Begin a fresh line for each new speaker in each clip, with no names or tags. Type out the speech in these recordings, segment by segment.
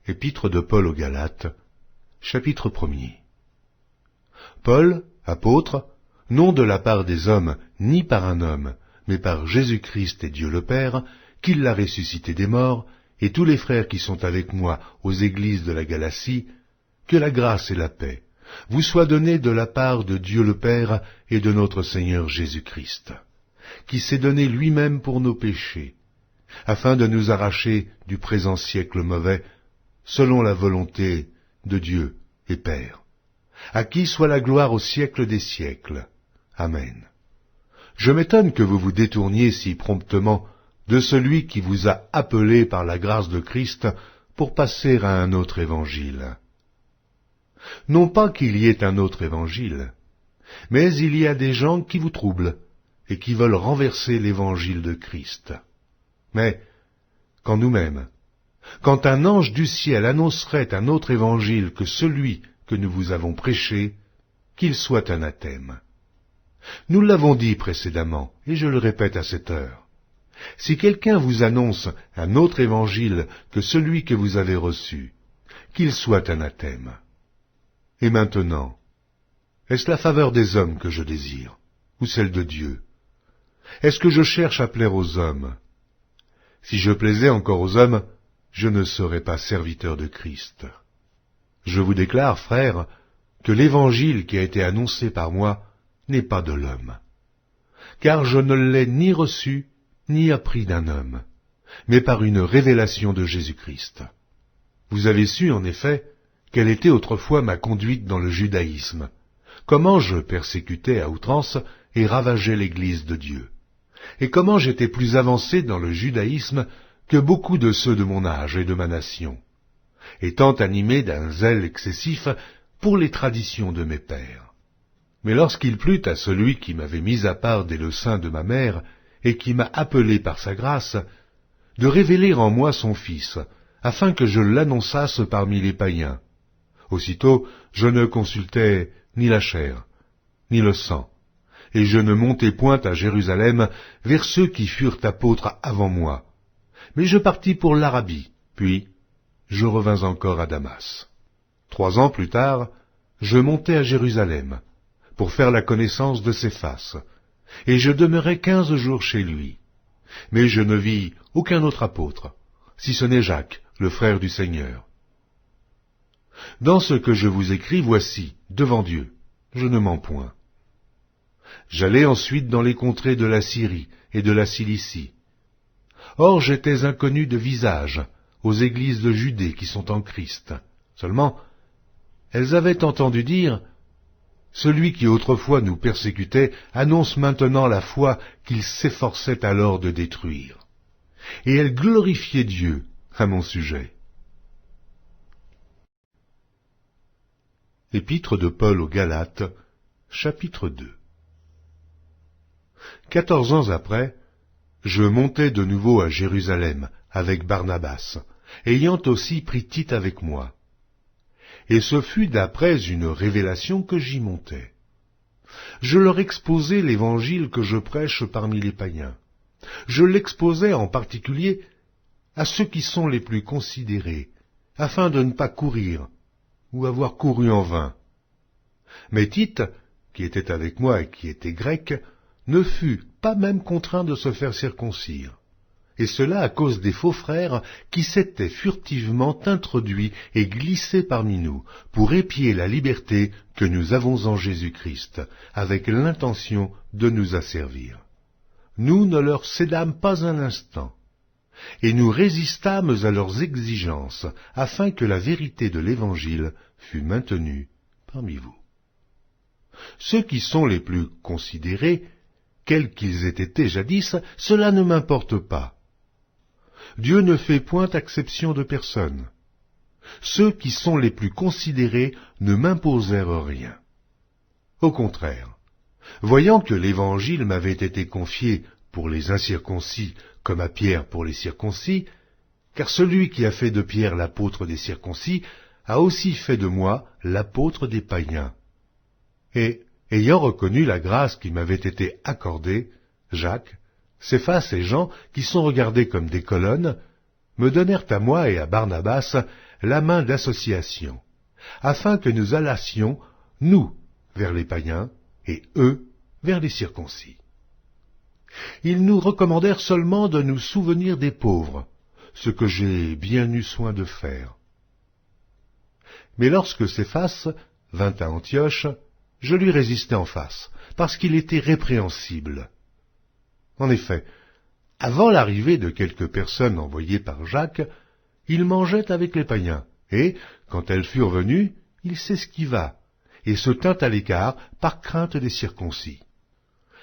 Épître de Paul aux Galates, chapitre 1er. Paul, apôtre, non de la part des hommes, ni par un homme, mais par Jésus-Christ et Dieu le Père, qui l'a ressuscité des morts, et tous les frères qui sont avec moi aux églises de la Galatie, que la grâce et la paix vous soient données de la part de Dieu le Père et de notre Seigneur Jésus-Christ, qui s'est donné lui-même pour nos péchés, afin de nous arracher du présent siècle mauvais, selon la volonté de Dieu et Père, à qui soit la gloire au siècle des siècles. Amen. Je m'étonne que vous vous détourniez si promptement de celui qui vous a appelé par la grâce de Christ pour passer à un autre évangile. Non pas qu'il y ait un autre évangile, mais il y a des gens qui vous troublent et qui veulent renverser l'évangile de Christ. Mais, quand nous-mêmes, quand un ange du ciel annoncerait un autre évangile que celui que nous vous avons prêché, qu'il soit anathème. Nous l'avons dit précédemment, et je le répète à cette heure. Si quelqu'un vous annonce un autre évangile que celui que vous avez reçu, qu'il soit anathème. Et maintenant, est-ce la faveur des hommes que je désire, ou celle de Dieu? Est-ce que je cherche à plaire aux hommes? Si je plaisais encore aux hommes, je ne serais pas serviteur de Christ. Je vous déclare, frères, que l'évangile qui a été annoncé par moi n'est pas de l'homme. Car je ne l'ai ni reçu, ni appris d'un homme, mais par une révélation de Jésus-Christ. Vous avez su, en effet, quelle était autrefois ma conduite dans le judaïsme, comment je persécutais à outrance et ravageais l'Église de Dieu, et comment j'étais plus avancé dans le judaïsme que beaucoup de ceux de mon âge et de ma nation, étant animé d'un zèle excessif pour les traditions de mes pères. Mais lorsqu'il plut à celui qui m'avait mis à part dès le sein de ma mère et qui m'a appelé par sa grâce, de révéler en moi son Fils, afin que je l'annonçasse parmi les païens, aussitôt je ne consultais ni la chair, ni le sang, et je ne montai point à Jérusalem vers ceux qui furent apôtres avant moi, mais je partis pour l'Arabie, puis je revins encore à Damas. 3 ans plus tard, je montai à Jérusalem, pour faire la connaissance de Céphas, et je demeurai 15 jours chez lui. Mais je ne vis aucun autre apôtre, si ce n'est Jacques, le frère du Seigneur. Dans ce que je vous écris, voici, devant Dieu, je ne mens point. J'allai ensuite dans les contrées de la Syrie et de la Cilicie. Or j'étais inconnu de visage aux églises de Judée qui sont en Christ. Seulement, elles avaient entendu dire « Celui qui autrefois nous persécutait annonce maintenant la foi qu'il s'efforçait alors de détruire. » Et elles glorifiaient Dieu à mon sujet. Épître de Paul aux Galates, chapitre 2. 14 ans après, je montai de nouveau à Jérusalem avec Barnabas, ayant aussi pris Tite avec moi. Et ce fut d'après une révélation que j'y montai. Je leur exposai l'évangile que je prêche parmi les païens. Je l'exposai en particulier à ceux qui sont les plus considérés, afin de ne pas courir, ou avoir couru en vain. Mais Tite, qui était avec moi et qui était grec, ne fut pas même contraint de se faire circoncire, et cela à cause des faux frères qui s'étaient furtivement introduits et glissés parmi nous, pour épier la liberté que nous avons en Jésus-Christ, avec l'intention de nous asservir. Nous ne leur cédâmes pas un instant, et nous résistâmes à leurs exigences, afin que la vérité de l'Évangile fût maintenue parmi vous. Ceux qui sont les plus considérés, quels qu'ils aient été jadis, cela ne m'importe pas. Dieu ne fait point acception de personne. Ceux qui sont les plus considérés ne m'imposèrent rien. Au contraire, voyant que l'Évangile m'avait été confié pour les incirconcis comme à Pierre pour les circoncis, car celui qui a fait de Pierre l'apôtre des circoncis a aussi fait de moi l'apôtre des païens. Et, ayant reconnu la grâce qui m'avait été accordée, Jacques, Céphas et Jean, qui sont regardés comme des colonnes, me donnèrent à moi et à Barnabas la main d'association, afin que nous allassions, nous, vers les païens, et eux, vers les circoncis. Ils nous recommandèrent seulement de nous souvenir des pauvres, ce que j'ai bien eu soin de faire. Mais lorsque Céphas vint à Antioche, je lui résistai en face, parce qu'il était répréhensible. En effet, avant l'arrivée de quelques personnes envoyées par Jacques, il mangeait avec les païens, et, quand elles furent venues, il s'esquiva, et se tint à l'écart par crainte des circoncis.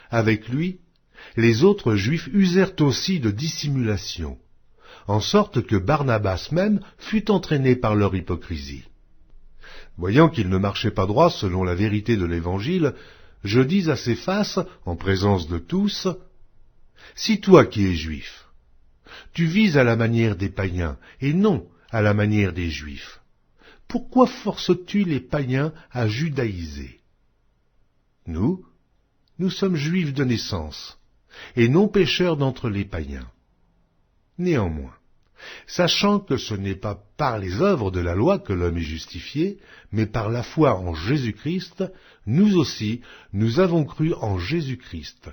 Avec lui, les autres Juifs usèrent aussi de dissimulation, en sorte que Barnabas même fut entraîné par leur hypocrisie. Voyant qu'il ne marchait pas droit selon la vérité de l'Évangile, je dis à Céphas, en présence de tous, « Si toi qui es juif, tu vises à la manière des païens et non à la manière des Juifs, pourquoi forces-tu les païens à judaïser? Nous sommes juifs de naissance, et non pécheurs d'entre les païens. Néanmoins, sachant que ce n'est pas par les œuvres de la loi que l'homme est justifié, mais par la foi en Jésus-Christ, nous aussi, nous avons cru en Jésus-Christ,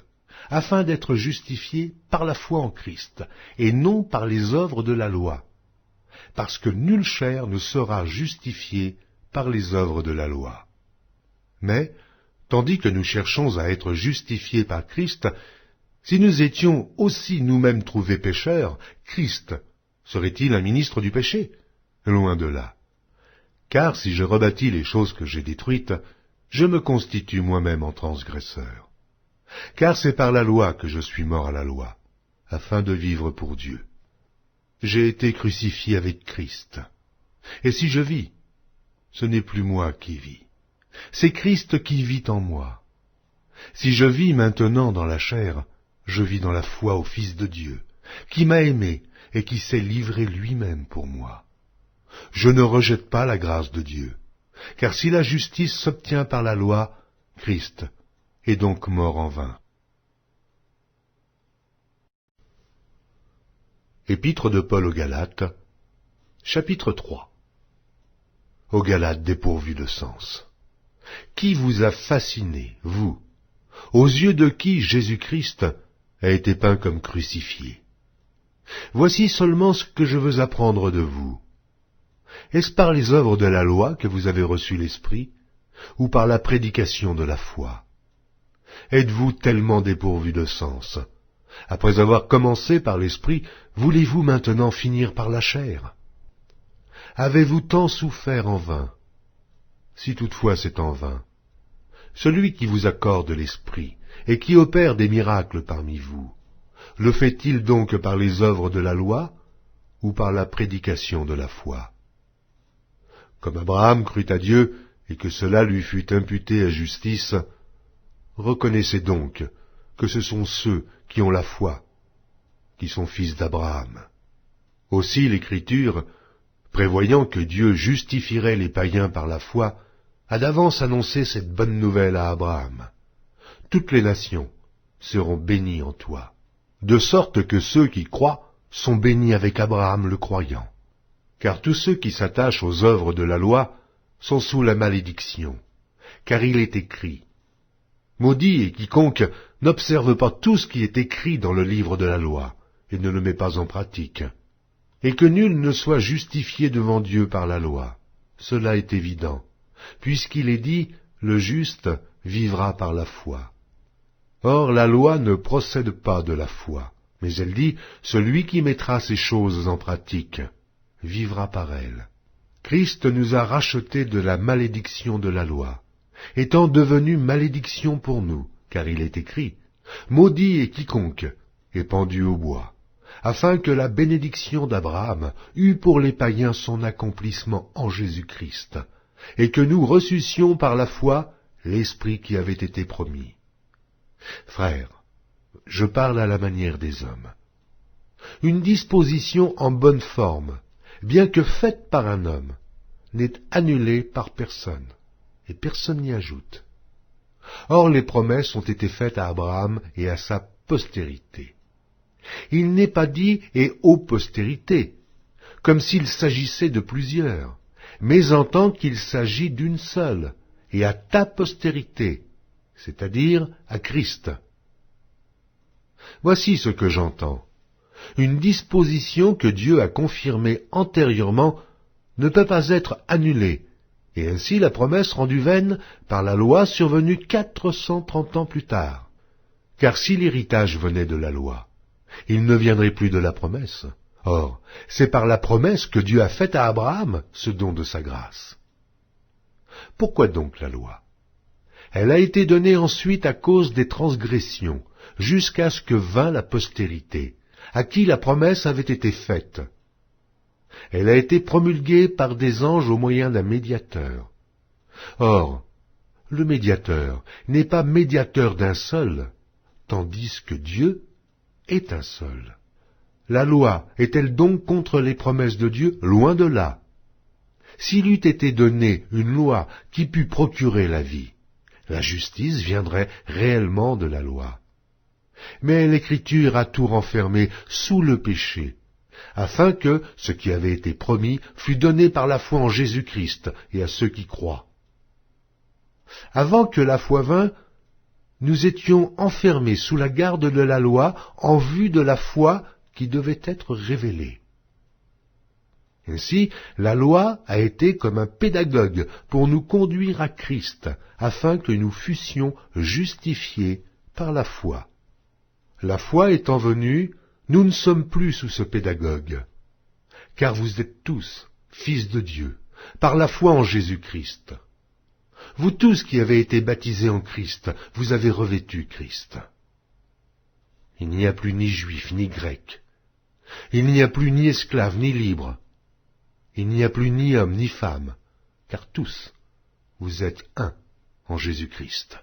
afin d'être justifiés par la foi en Christ, et non par les œuvres de la loi, parce que nulle chair ne sera justifiée par les œuvres de la loi. Mais, tandis que nous cherchons à être justifiés par Christ, si nous étions aussi nous-mêmes trouvés pécheurs, Christ serait-il un ministre du péché? Loin de là. Car si je rebâtis les choses que j'ai détruites, je me constitue moi-même en transgresseur. Car c'est par la loi que je suis mort à la loi, afin de vivre pour Dieu. J'ai été crucifié avec Christ. Et si je vis, ce n'est plus moi qui vis. C'est Christ qui vit en moi. Si je vis maintenant dans la chair, je vis dans la foi au Fils de Dieu, qui m'a aimé et qui s'est livré lui-même pour moi. Je ne rejette pas la grâce de Dieu, car si la justice s'obtient par la loi, Christ est donc mort en vain. Épître de Paul aux Galates, chapitre 3. Aux Galates dépourvus de sens. Qui vous a fasciné, vous, aux yeux de qui Jésus-Christ a été peint comme crucifié? Voici seulement ce que je veux apprendre de vous. Est-ce par les œuvres de la loi que vous avez reçu l'Esprit, ou par la prédication de la foi? Êtes-vous tellement dépourvus de sens? Après avoir commencé par l'Esprit, voulez-vous maintenant finir par la chair? Avez-vous tant souffert en vain? Si toutefois c'est en vain. Celui qui vous accorde l'Esprit, et qui opère des miracles parmi vous, le fait-il donc par les œuvres de la loi, ou par la prédication de la foi? Comme Abraham crut à Dieu, et que cela lui fut imputé à justice, reconnaissez donc que ce sont ceux qui ont la foi, qui sont fils d'Abraham. Aussi l'Écriture, prévoyant que Dieu justifierait les païens par la foi, a d'avance annoncé cette bonne nouvelle à Abraham. Toutes les nations seront bénies en toi, de sorte que ceux qui croient sont bénis avec Abraham le croyant. Car tous ceux qui s'attachent aux œuvres de la loi sont sous la malédiction, car il est écrit, « Maudit est quiconque n'observe pas tout ce qui est écrit dans le livre de la loi, et ne le met pas en pratique. » Et que nul ne soit justifié devant Dieu par la loi. Cela est évident, puisqu'il est dit, le juste vivra par la foi. Or la loi ne procède pas de la foi, mais elle dit, celui qui mettra ces choses en pratique vivra par elles. Christ nous a rachetés de la malédiction de la loi, étant devenu malédiction pour nous, car il est écrit, maudit est quiconque est pendu au bois, afin que la bénédiction d'Abraham eût pour les païens son accomplissement en Jésus-Christ, et que nous reçussions par la foi l'Esprit qui avait été promis. Frères, je parle à la manière des hommes. Une disposition en bonne forme, bien que faite par un homme, n'est annulée par personne, et personne n'y ajoute. Or les promesses ont été faites à Abraham et à sa postérité. Il n'est pas dit « et aux postérités », comme s'il s'agissait de plusieurs, mais entends qu'il s'agit d'une seule, et à ta postérité, c'est-à-dire à Christ. Voici ce que j'entends. Une disposition que Dieu a confirmée antérieurement ne peut pas être annulée, et ainsi la promesse rendue vaine par la loi survenue 430 ans plus tard. Car si l'héritage venait de la loi, il ne viendrait plus de la promesse. Or, c'est par la promesse que Dieu a faite à Abraham ce don de sa grâce. Pourquoi donc la loi? Elle a été donnée ensuite à cause des transgressions, jusqu'à ce que vînt la postérité, à qui la promesse avait été faite. Elle a été promulguée par des anges au moyen d'un médiateur. Or, le médiateur n'est pas médiateur d'un seul, tandis que Dieu est un seul. La loi est-elle donc contre les promesses de Dieu? Loin de là. S'il eût été donné une loi qui pût procurer la vie, la justice viendrait réellement de la loi. Mais l'Écriture a tout renfermé sous le péché, afin que ce qui avait été promis fût donné par la foi en Jésus-Christ et à ceux qui croient. Avant que la foi vînt, nous étions enfermés sous la garde de la loi en vue de la foi qui devait être révélée. Ainsi, la loi a été comme un pédagogue pour nous conduire à Christ, afin que nous fussions justifiés par la foi. La foi étant venue, nous ne sommes plus sous ce pédagogue, car vous êtes tous fils de Dieu, par la foi en Jésus-Christ. Vous tous qui avez été baptisés en Christ, vous avez revêtu Christ. Il n'y a plus ni juif ni grec. Il n'y a plus ni esclave ni libre. Il n'y a plus ni homme ni femme, car tous, vous êtes un en Jésus-Christ.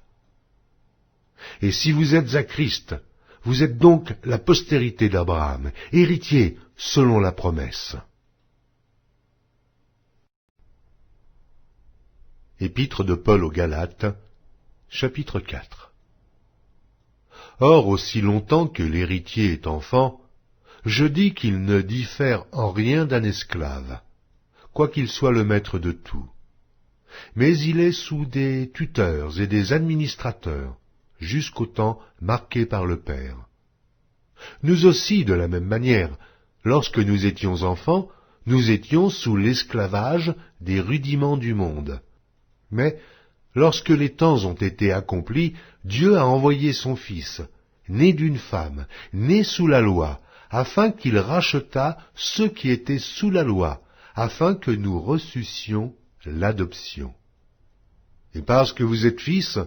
Et si vous êtes à Christ, vous êtes donc la postérité d'Abraham, héritier selon la promesse. Épître de Paul aux Galates, chapitre 4. Or, aussi longtemps que l'héritier est enfant, je dis qu'il ne diffère en rien d'un esclave, quoiqu'il soit le maître de tout. Mais il est sous des tuteurs et des administrateurs, jusqu'au temps marqué par le Père. Nous aussi, de la même manière, lorsque nous étions enfants, nous étions sous l'esclavage des rudiments du monde. Mais, lorsque les temps ont été accomplis, Dieu a envoyé son Fils, né d'une femme, né sous la loi, afin qu'il rachetât ceux qui étaient sous la loi, afin que nous reçussions l'adoption. Et parce que vous êtes fils,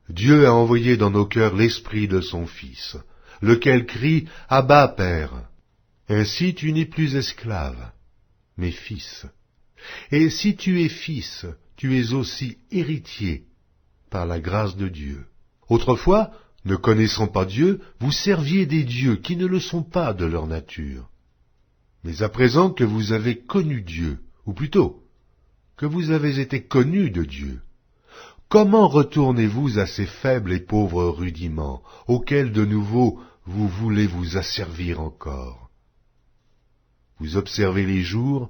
Dieu a envoyé dans nos cœurs l'Esprit de son Fils, lequel crie « Abba, Père ». Ainsi tu n'es plus esclave, mais fils. Et si tu es fils, tu es aussi héritier, par la grâce de Dieu. Autrefois, ne connaissant pas Dieu, vous serviez des dieux qui ne le sont pas de leur nature. Mais à présent que vous avez connu Dieu, ou plutôt, que vous avez été connus de Dieu, comment retournez-vous à ces faibles et pauvres rudiments, auxquels de nouveau vous voulez vous asservir encore? Vous observez les jours,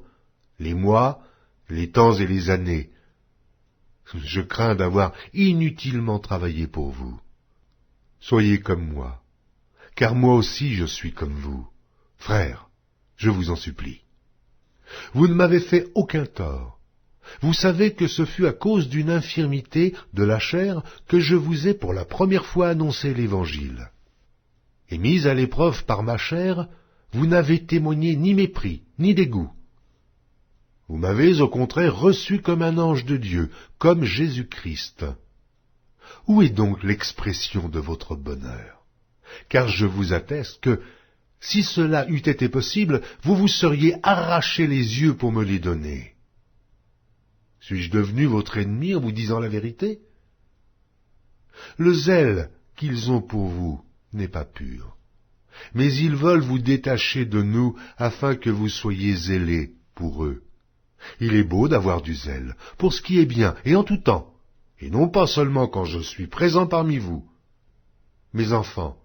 les mois, les temps et les années. Je crains d'avoir inutilement travaillé pour vous. Soyez comme moi, car moi aussi je suis comme vous. Frères, je vous en supplie. Vous ne m'avez fait aucun tort. Vous savez que ce fut à cause d'une infirmité de la chair que je vous ai pour la première fois annoncé l'Évangile. Et mis à l'épreuve par ma chair, vous n'avez témoigné ni mépris, ni dégoût. Vous m'avez au contraire reçu comme un ange de Dieu, comme Jésus-Christ. Où est donc l'expression de votre bonheur? Car je vous atteste que, si cela eût été possible, vous vous seriez arraché les yeux pour me les donner. Suis-je devenu votre ennemi en vous disant la vérité? Le zèle qu'ils ont pour vous n'est pas pur, mais ils veulent vous détacher de nous afin que vous soyez zélés pour eux. Il est beau d'avoir du zèle, pour ce qui est bien, et en tout temps, et non pas seulement quand je suis présent parmi vous. Mes enfants,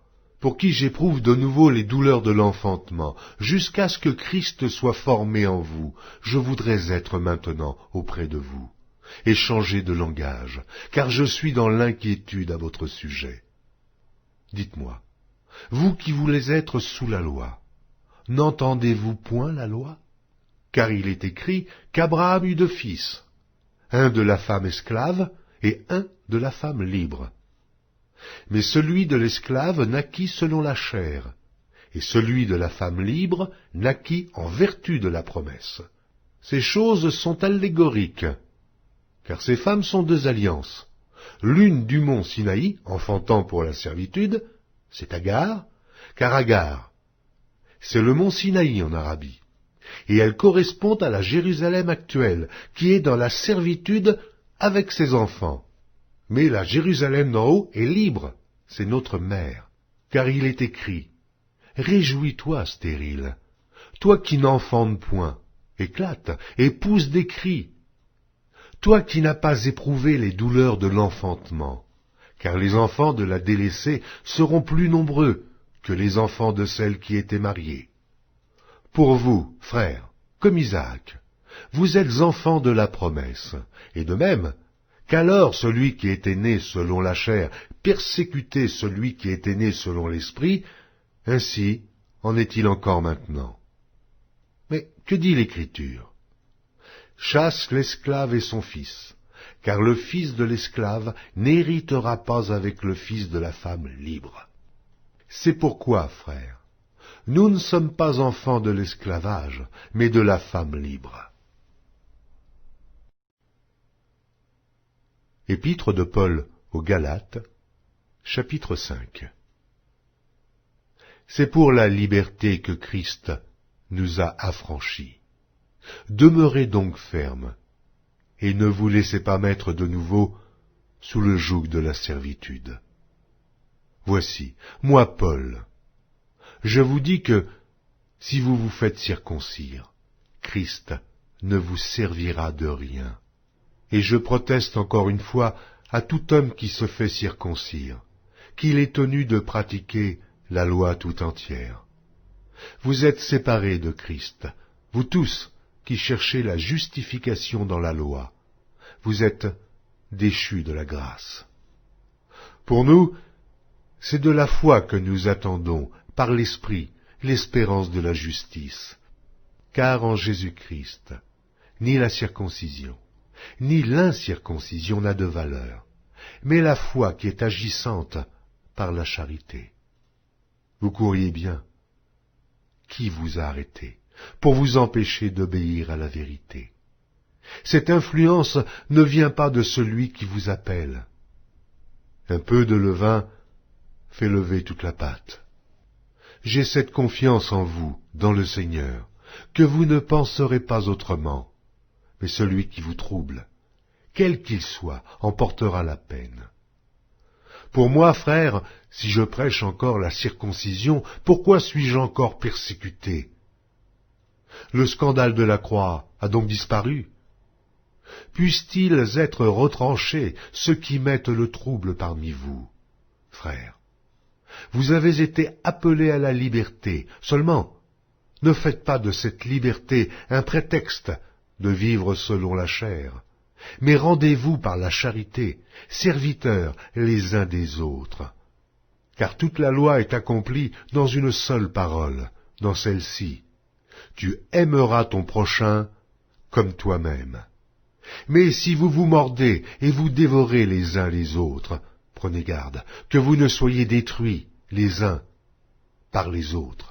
pour qui j'éprouve de nouveau les douleurs de l'enfantement, jusqu'à ce que Christ soit formé en vous, je voudrais être maintenant auprès de vous, et changer de langage, car je suis dans l'inquiétude à votre sujet. Dites-moi, vous qui voulez être sous la loi, n'entendez-vous point la loi? Car il est écrit qu'Abraham eut deux fils, un de la femme esclave et un de la femme libre. Mais celui de l'esclave naquit selon la chair, et celui de la femme libre naquit en vertu de la promesse. Ces choses sont allégoriques, car ces femmes sont deux alliances. L'une du mont Sinaï, enfantant pour la servitude, c'est Agar, car Agar, c'est le mont Sinaï en Arabie, et elle correspond à la Jérusalem actuelle, qui est dans la servitude avec ses enfants. Mais la Jérusalem d'en haut est libre, c'est notre mère, car il est écrit « Réjouis-toi, stérile, toi qui n'enfantes point, éclate et pousse des cris, toi qui n'as pas éprouvé les douleurs de l'enfantement, car les enfants de la délaissée seront plus nombreux que les enfants de celle qui était mariée. Pour vous, frères, comme Isaac, vous êtes enfants de la promesse, et de même, qu'alors celui qui était né selon la chair persécutait celui qui était né selon l'esprit, ainsi en est-il encore maintenant. Mais que dit l'Écriture? Chasse l'esclave et son fils, car le fils de l'esclave n'héritera pas avec le fils de la femme libre. C'est pourquoi, frères, nous ne sommes pas enfants de l'esclavage, mais de la femme libre. Épître de Paul aux Galates, chapitre 5. C'est pour la liberté que Christ nous a affranchis. Demeurez donc fermes, et ne vous laissez pas mettre de nouveau sous le joug de la servitude. Voici, moi Paul, je vous dis que, si vous vous faites circoncire, Christ ne vous servira de rien. Et je proteste encore une fois à tout homme qui se fait circoncire, qu'il est tenu de pratiquer la loi tout entière. Vous êtes séparés de Christ, vous tous qui cherchez la justification dans la loi. Vous êtes déchus de la grâce. Pour nous, c'est de la foi que nous attendons, par l'Esprit, l'espérance de la justice. Car en Jésus-Christ, ni la circoncision, ni l'incirconcision n'a de valeur, mais la foi qui est agissante par la charité. Vous courriez bien. Qui vous a arrêté pour vous empêcher d'obéir à la vérité? Cette influence ne vient pas de celui qui vous appelle. Un peu de levain fait lever toute la pâte. J'ai cette confiance en vous, dans le Seigneur, que vous ne penserez pas autrement, mais celui qui vous trouble, quel qu'il soit, en portera la peine. Pour moi, frère, si je prêche encore la circoncision, pourquoi suis-je encore persécuté? Le scandale de la croix a donc disparu. Puissent-ils être retranchés, ceux qui mettent le trouble parmi vous? Frères, vous avez été appelés à la liberté, seulement ne faites pas de cette liberté un prétexte de vivre selon la chair, mais rendez-vous par la charité, serviteurs les uns des autres. Car toute la loi est accomplie dans une seule parole, dans celle-ci: tu aimeras ton prochain comme toi-même. Mais si vous vous mordez et vous dévorez les uns les autres, prenez garde que vous ne soyez détruits les uns par les autres.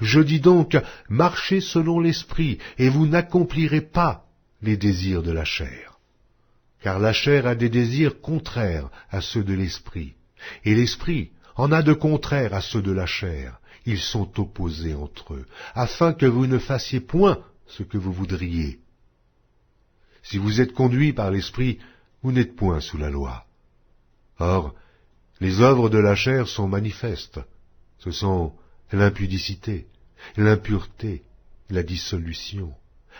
Je dis donc, marchez selon l'esprit, et vous n'accomplirez pas les désirs de la chair. Car la chair a des désirs contraires à ceux de l'esprit, et l'esprit en a de contraires à ceux de la chair. Ils sont opposés entre eux, afin que vous ne fassiez point ce que vous voudriez. Si vous êtes conduits par l'esprit, vous n'êtes point sous la loi. Or, les œuvres de la chair sont manifestes. Ce sont l'impudicité, l'impureté, la dissolution,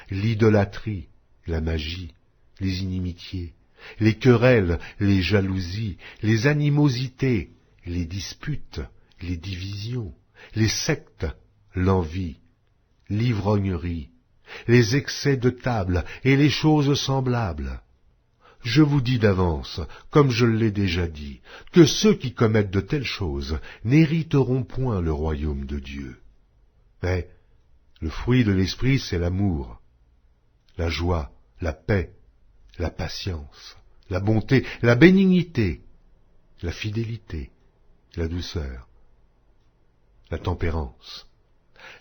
l'idolâtrie, la magie, les inimitiés, les querelles, les jalousies, les animosités, les disputes, les divisions, les sectes, l'envie, l'ivrognerie, les excès de table et les choses semblables. Je vous dis d'avance, comme je l'ai déjà dit, que ceux qui commettent de telles choses n'hériteront point le royaume de Dieu. Mais le fruit de l'esprit, c'est l'amour, la joie, la paix, la patience, la bonté, la bénignité, la fidélité, la douceur, la tempérance.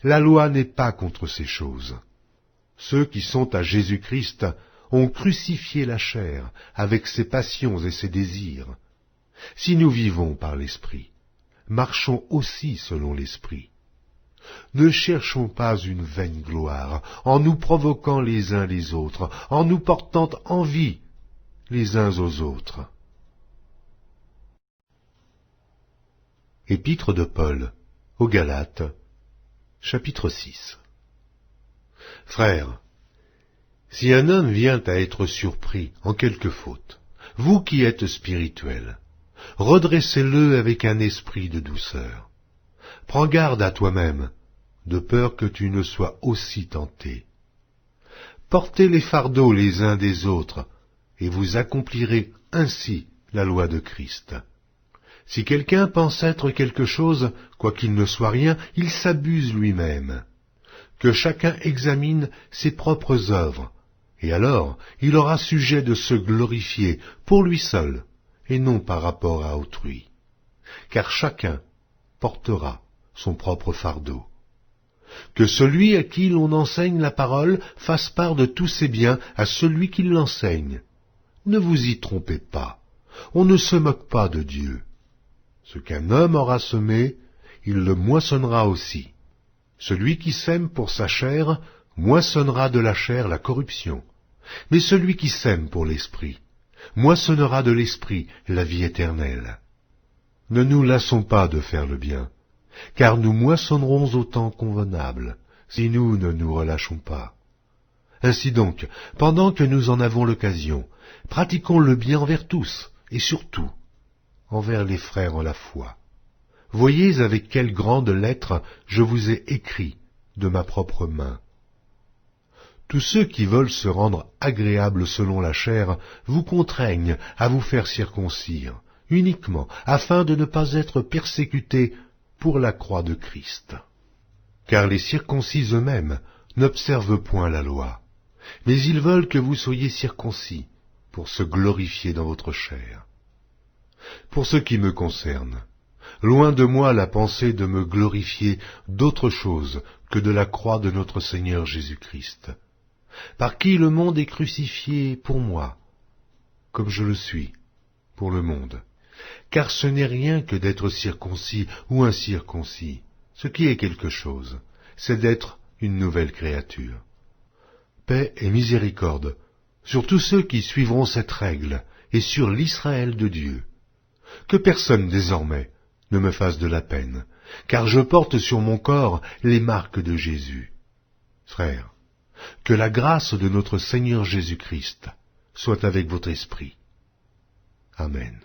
La loi n'est pas contre ces choses. Ceux qui sont à Jésus-Christ ont crucifié la chair avec ses passions et ses désirs. Si nous vivons par l'Esprit, marchons aussi selon l'Esprit. Ne cherchons pas une vaine gloire, en nous provoquant les uns les autres, en nous portant envie les uns aux autres. Épître de Paul aux Galates, chapitre 6. Frères, si un homme vient à être surpris en quelque faute, vous qui êtes spirituels, redressez-le avec un esprit de douceur. Prends garde à toi-même, de peur que tu ne sois aussi tenté. Portez les fardeaux les uns des autres, et vous accomplirez ainsi la loi de Christ. Si quelqu'un pense être quelque chose, quoiqu'il ne soit rien, il s'abuse lui-même. Que chacun examine ses propres œuvres, et alors il aura sujet de se glorifier pour lui seul, et non par rapport à autrui. Car chacun portera son propre fardeau. Que celui à qui l'on enseigne la parole fasse part de tous ses biens à celui qui l'enseigne. Ne vous y trompez pas, on ne se moque pas de Dieu. Ce qu'un homme aura semé, il le moissonnera aussi. Celui qui sème pour sa chair, moissonnera de la chair la corruption. Mais celui qui sème pour l'esprit, moissonnera de l'esprit la vie éternelle. Ne nous lassons pas de faire le bien, car nous moissonnerons au temps convenable, si nous ne nous relâchons pas. Ainsi donc, pendant que nous en avons l'occasion, pratiquons le bien envers tous, et surtout envers les frères en la foi. Voyez avec quelle grande lettre je vous ai écrit de ma propre main. Tous ceux qui veulent se rendre agréables selon la chair vous contraignent à vous faire circoncire, uniquement afin de ne pas être persécutés pour la croix de Christ. Car les circoncis eux-mêmes n'observent point la loi, mais ils veulent que vous soyez circoncis pour se glorifier dans votre chair. Pour ce qui me concerne, loin de moi la pensée de me glorifier d'autre chose que de la croix de notre Seigneur Jésus-Christ, par qui le monde est crucifié pour moi, comme je le suis pour le monde. Car ce n'est rien que d'être circoncis ou incirconcis. Ce qui est quelque chose, c'est d'être une nouvelle créature. Paix et miséricorde sur tous ceux qui suivront cette règle et sur l'Israël de Dieu. Que personne désormais ne me fasse de la peine, car je porte sur mon corps les marques de Jésus. Frères, que la grâce de notre Seigneur Jésus-Christ soit avec votre esprit. Amen.